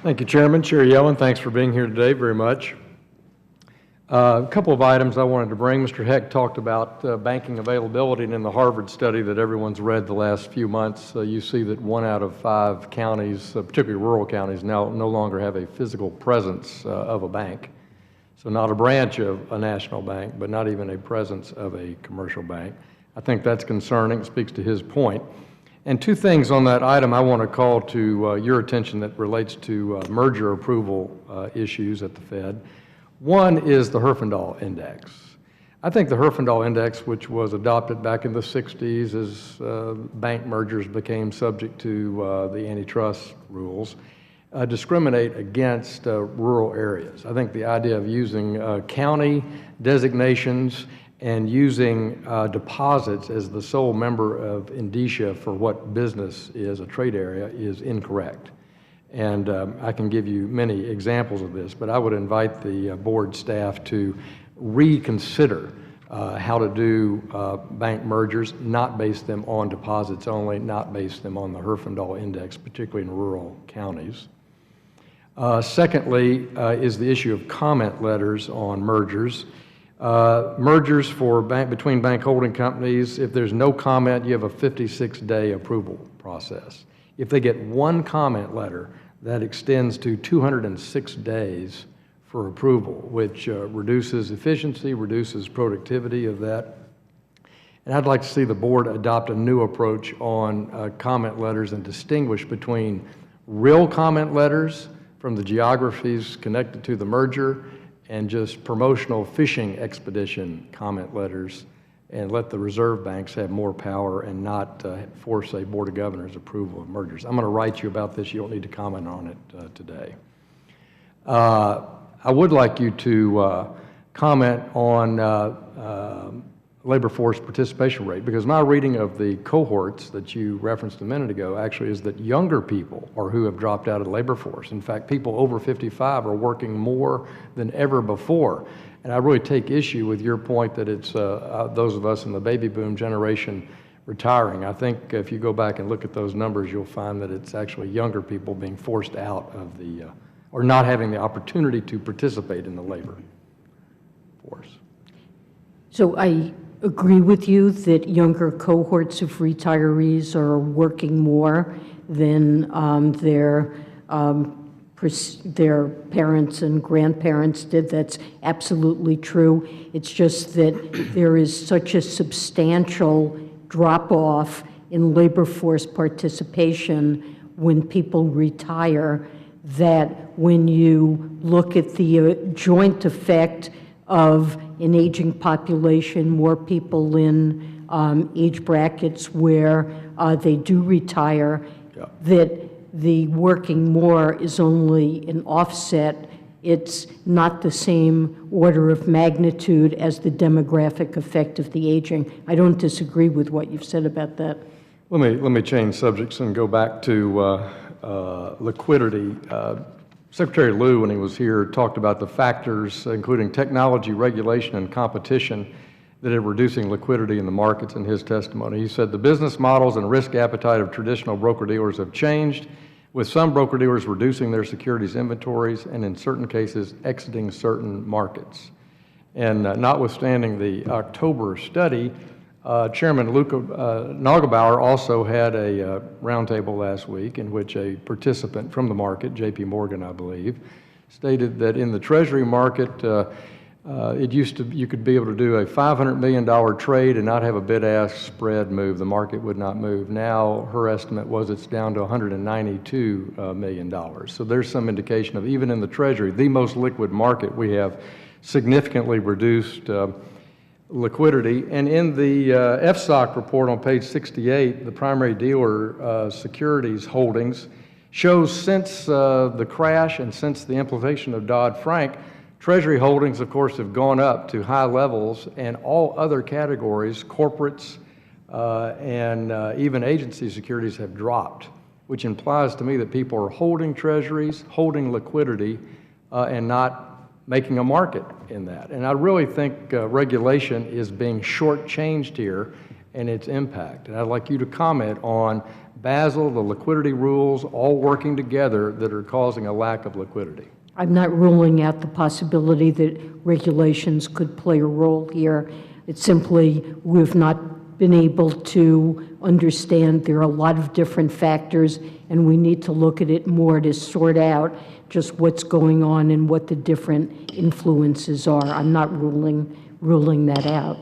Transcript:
Thank you, Chairman. Chair Yellen, thanks for being here today very much. A couple of items I wanted to bring. Mr. Heck talked about banking availability, and in the Harvard study that everyone's read the last few months, you see that 1 out of 5 counties, particularly rural counties, now no longer have a physical presence of a bank. So not a branch of a national bank, but not even a presence of a commercial bank. I think that's concerning. It speaks to his point. And 2 things on that item I want to call to your attention that relates to merger approval issues at the Fed. One is the Herfindahl Index. I think the Herfindahl Index, which was adopted back in the 60s as bank mergers became subject to the antitrust rules, discriminate against rural areas. I think the idea of using county designations and using deposits as the sole member of indicia for what business is, a trade area, is incorrect. And I can give you many examples of this, but I would invite the board staff to reconsider how to do bank mergers, not base them on deposits only, not base them on the Herfindahl Index, particularly in rural counties. Secondly is the issue of comment letters on mergers. Mergers for between bank holding companies, if there's no comment, you have a 56-day approval process. If they get 1 comment letter, that extends to 206 days for approval, which reduces efficiency, reduces productivity of that. And I'd like to see the board adopt a new approach on comment letters and distinguish between real comment letters from the geographies connected to the merger and just promotional fishing expedition comment letters, and let the reserve banks have more power and not force a Board of Governors approval of mergers. I'm going to write you about this. You don't need to comment on it today. I would like you to comment on labor force participation rate, because my reading of the cohorts that you referenced a minute ago actually is that younger people are who have dropped out of the labor force. In fact, people over 55 are working more than ever before. And I really take issue with your point that it's those of us in the baby boom generation retiring. I think if you go back and look at those numbers, you'll find that it's actually younger people being forced out of the, or not having the opportunity to participate in the labor force. So I agree with you that younger cohorts of retirees are working more than their parents and grandparents did. That's absolutely true. It's just that there is such a substantial drop-off in labor force participation when people retire that when you look at the joint effect of an aging population, more people in age brackets where they do retire, that the working more is only an offset. It's not the same order of magnitude as the demographic effect of the aging. I don't disagree with what you've said about that. Let me change subjects and go back to liquidity. Secretary Lew, when he was here, talked about the factors, including technology, regulation, and competition, that are reducing liquidity in the markets in his testimony. He said the business models and risk appetite of traditional broker-dealers have changed, with some broker-dealers reducing their securities inventories and in certain cases exiting certain markets. And notwithstanding the October study, Chairman Luca Nagelbauer also had a roundtable last week in which a participant from the market, J.P. Morgan, I believe, stated that in the Treasury market, you could be able to do a $500 million trade and not have a bid-ask spread move. The market would not move. Now, her estimate was it's down to $192 million. So there's some indication of, even in the Treasury, the most liquid market, we have significantly reduced liquidity. And in the FSOC report on page 68, the primary dealer securities holdings shows since the crash and since the implementation of Dodd-Frank, Treasury holdings, of course, have gone up to high levels, and all other categories, corporates and even agency securities, have dropped, which implies to me that people are holding Treasuries, holding liquidity, and not making a market in that. And I really think regulation is being shortchanged here and its impact. And I'd like you to comment on Basel, the liquidity rules, all working together that are causing a lack of liquidity? I'm not ruling out the possibility that regulations could play a role here. It's simply we've not been able to understand there are a lot of different factors, and we need to look at it more to sort out just what's going on and what the different influences are. I'm not ruling that out.